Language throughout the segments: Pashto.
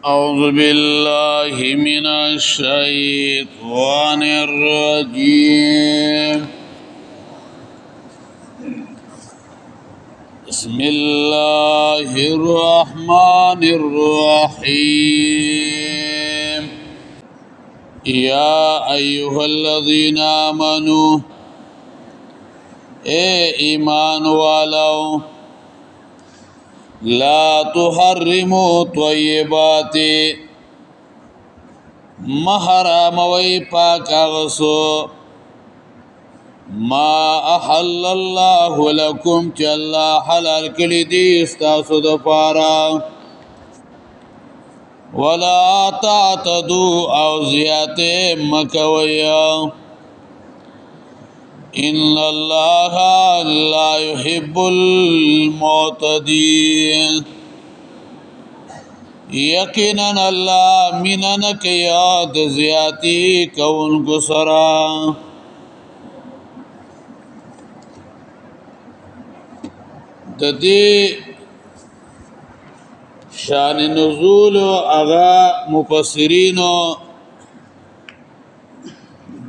أعوذ بالله من الشيطان الرجيم بسم الله الرحمن الرحيم يا أيها الذين آمنوا إيمان والو لا تحرموا طيبات محرم وی پاک اغسو ما احل الله لكم چې الله حلال کړی دي استاسو د پاره ولا تعتدوا او زیاته مکویا ان الله لا يحب المعتدين یقینا الله مننک یاد زیاتی کون گسرا د دې شان نزول اغا مفسرینو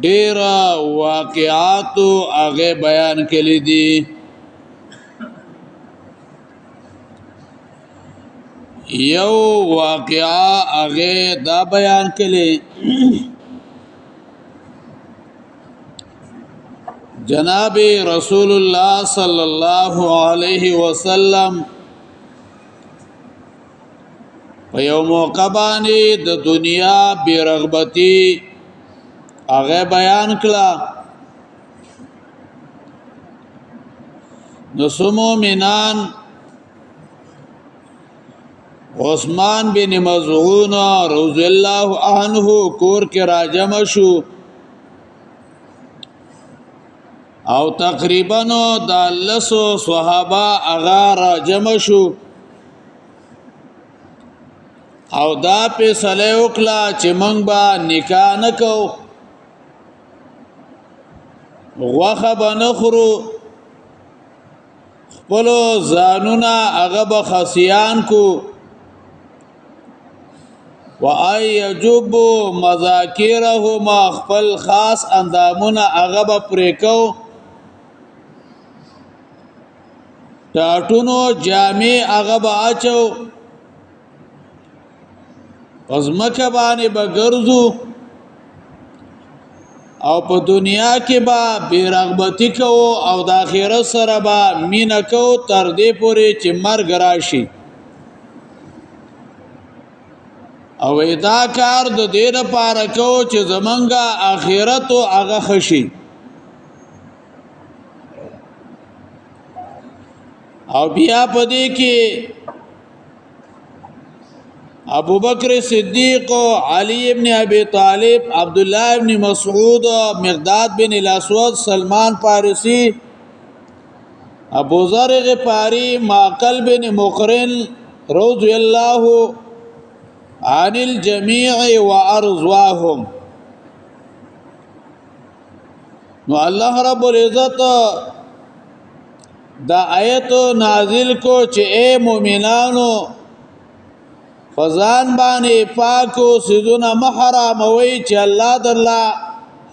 ډیر واقعات هغه بیان کړي دي یو واقعا هغه دا بیان کړي جناب رسول الله صلی الله علیه وسلم په یو موقع باندې د دنیا بیرغبتی هغه بیان کړه نو سمو مینان عثمان بن مظعون رضی الله عنه کور کې راجم شو او تقریبا د لسو صحابه هغه راجم شو او دا په صلی وکړه چې موږ به نکاح نکو غوخه بنخرو خپلو زانونا اغب خاصیان کو و ای یجب مذاکرهما خپل خاص اندامونا اغب پریکو ټاټونو جامع اغب اچو پزمکه باندې بغرزو او په دنیا کې با بیرغبتی کو او د آخرت سره با مینا کو تر دې پورې چې مرګ راشي او دا کار د دې لپاره کو چې زمونږه آخرت او هغه خشي او بیا پدې کې ابو بکر صدیق علی ابن ابی طالب عبد الله ابن مسعود مقداد بن الاسود سلمان فارسی ابو ذر غفاری معقل بن مقرن رضی الله عن الجميع وارضواهم نو الله رب العزت دا آیت نازل کو چې اے مومنانو فزان باندې پاکو سيزونه محرم وي چې الله تعالی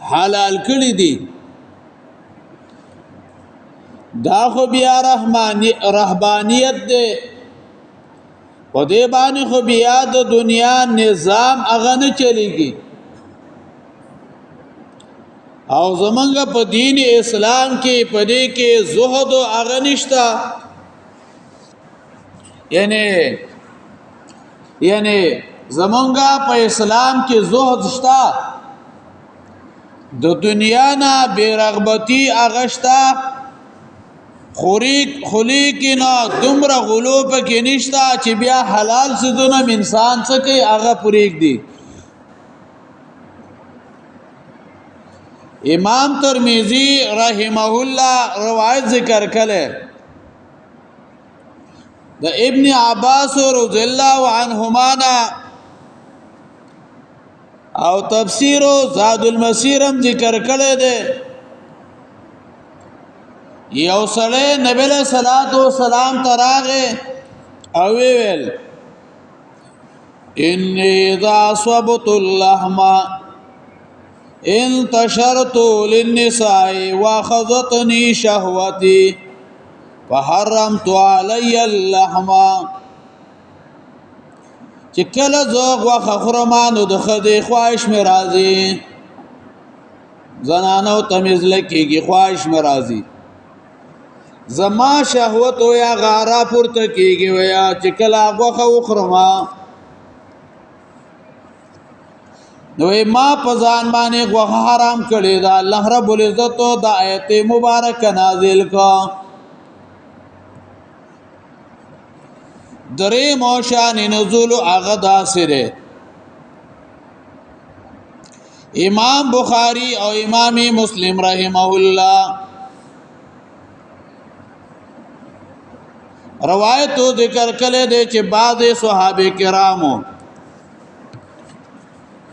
حلال کړی دي دا خو بیا رهبانیت ده په دې باندې خو بیا د دنیا نظام اغه نه چلیږي او زمونږ په دین اسلام کې په دې کې زهد او اغه نشتا یعنی زمونږه په اسلام کې زهد شتا د دنیا نه بیرغبتی اغشتا خلیق نه دومره غلوب کې نشتا چې بیا حلال سدونه انسان څه کوي هغه پوریک دي امام ترمذی رحمه الله روایت ذکر کړي د ابن عباس رضی الله عنهما او تفسیر زاد المسیر هم ذکر کړي دي یو سړی نبی له صلوات و سلام تراغه او ویل إني إذا صبت اللحم انتشرت للنساء واخذتني شهوتي فحرمت علي اللحم. چې کله زوغ وخه خرمانو د خدي خواهش می راځي زنانو تمیز لکېږي خواهش می راځي زما شهوت یا غارا پورته کېږي ویا چې کله وخه وخرما نو ما په ځان باندې غوښه حرام کړی دا الله رب العزت د آیت مبارک نازل کا درې موشان نزول هغه داسره امام بخاری او امام مسلم رحمه الله روایتو ذکر کړي دي چې بعض صحابه کرامو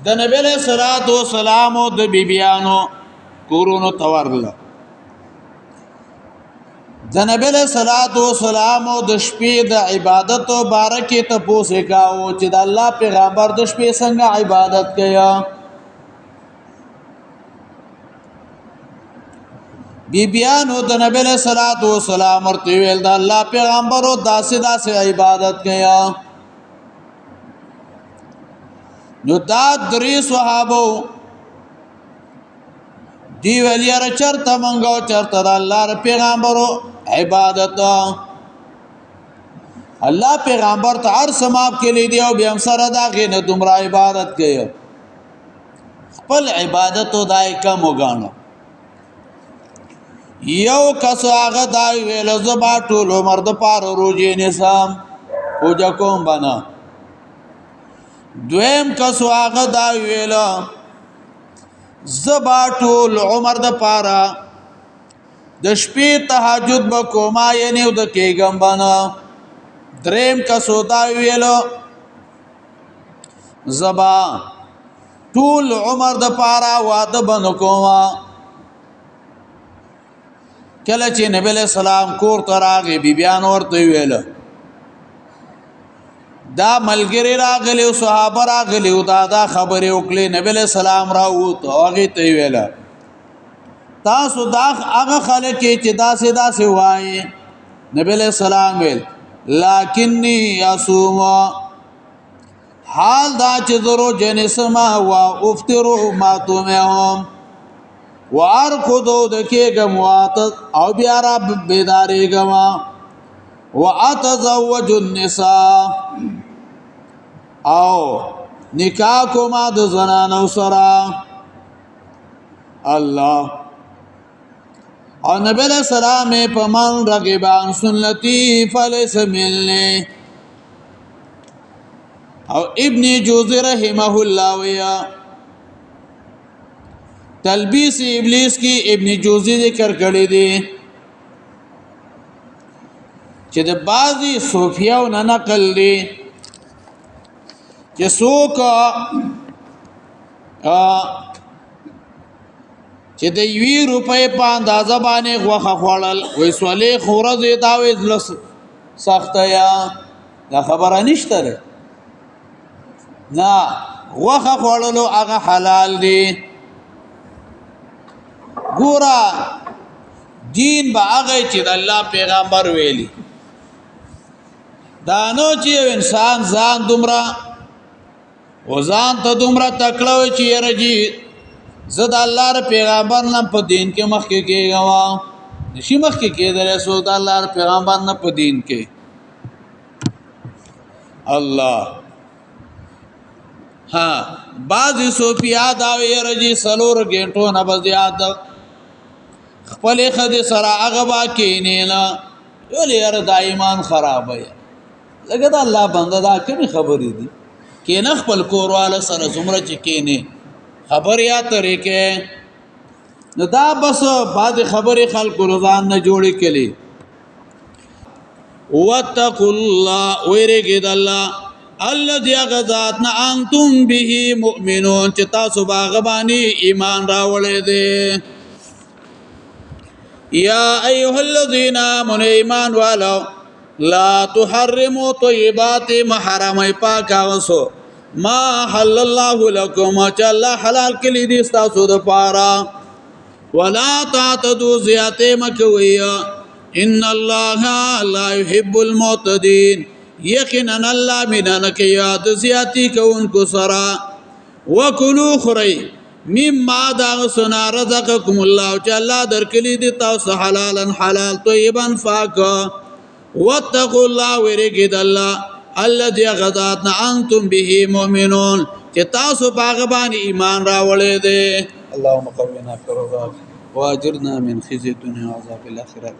د نبی له صلوات و سلام او د بیبيانو کورونو تورل د نبی له صلوات و سلام او د شپې د عبادت او بارکه ته پوسه کاو چې د الله پیغمبر د شپې څنګه عبادت کیا بیبيانو د نبی له صلوات و سلام ورته ویل د الله پیغمبر او داسې عبادت کیا نو دا درې صحابو دی ویل یاره چرته منګو چرته د الله پیغمبرو عبادت الله پیغمبر ته هر سماب کلی دی او بیا سره دا غینه دومره عبادت کوي خپل عبادت او دای کم وګاڼه یو کس هغه دا ویل زبا ټول عمر د پاره روزي نظام او جکوم بنا دویم کس هغه دا ویل زبا ټول عمر د پاره د شپې تهجد وکوما یعنی د کېګم بنا دریم کس دا ویل زبا ټول عمر د پاره واده بن کوما کله چې نبی له سلام کور تراغه بیبيان ورته ویل دا ملګری راغلی او صحابه راغلی او دا خبره وکړي نبی له سلام راوته هغه ته ویل تاسو دا هغه خلک چې داسې وایي نبی له سلام ویل لکنی یصوم حال دا چې درو جنسما وا افطروا ما تومهم وارکدو دکېګم وات او بیا را بیداریګم واتزوج النساء او نکاح کوما د زنانو سره الله او نبی علیہ السلام پمن رغبان سنتی فلیس ملنی او ابن جوزی رحمه الله ویا تلبیس ابلیس کی ابن جوزی ذکر کړی دی چې د بعضی صوفیاو نه نقل دی چې څوک چې د 2 روپۍ په اندازه باندې غوښه خوړل وې سولې خوره دې دا وې سخته یا دا خبره نشته ده نه غوښه خوړلو هغه حلال دی ګورا دین با هغه چې د الله پیغمبر ویلي دا نو چې انسان ځان دومره وزان ته دومره تکړه چې رجی زد الله ر پیغمبر نه په دین کې مخ کې کېږي نشي مخ کې کېدل سو د الله ر پیغمبر نه په دین کې الله ها بعض صوفیا دا ویرجی سلور غنټو نه بزیاد خپل خدي سره هغه باکې نه نه ولې یار د ایمان خراب وي لکه دا الله بنده دا کوم خبرې دي کې نه خپل کورواله سره زمره چې کې نه خبر یا طریقې نو دا بس بعد خبرې خلق روزان نه جوړې کړي واتقوا الله ويرګد الله الذي غذاتنا انتم به مؤمنون چې تاسو باغبانی ایمان راوړې دي یا ایها الذين آمنوا ایمان والو لا تحرموا طیبات محرم پاک اوسو ما حل الله لكم چې الله حلال کړي دي تاسو د پاره ولا تعتدوا زیاته مکوئ ان الله لا يحب المعتدين یقینا الله مینه کوي د زیاتی کوونکو سره وکلوا خری مما دا سنا رزقکم الله چې الله درکړي دي تاسو حلالا حلال طیبا پاک واتقوا الله ورګید الله الذي غذاتنا انتم به مؤمنون چې تاسو باغ باندې ایمان راوړې دي اللهم قونا فرضاك واجرنا من خزي الدنيا وعذاب الاخره